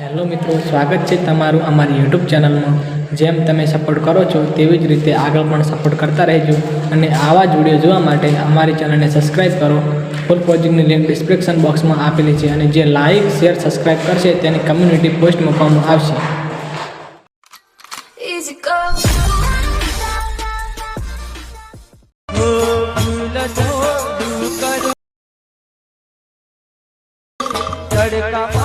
Hello મિત્રો, સ્વાગત છે તમારું અમારી યુટ્યુબ ચેનલમાં। જેમ તમે સપોર્ટ કરો છો તેવી જ રીતે આગળ પણ સપોર્ટ કરતા રહેજો અને આવા જ વિડીયો જોવા માટે અમારી ચેનલને સબસ્ક્રાઈબ કરો। ફૂલ પ્રોજેક્ટની લિંક ડિસ્ક્રિપ્શન બોક્સમાં આપેલી છે અને જે લાઇક શેર સબસ્ક્રાઈબ કરશે તેની કમ્યુનિટી પોસ્ટ મૂકવામાં આવશે। तड़का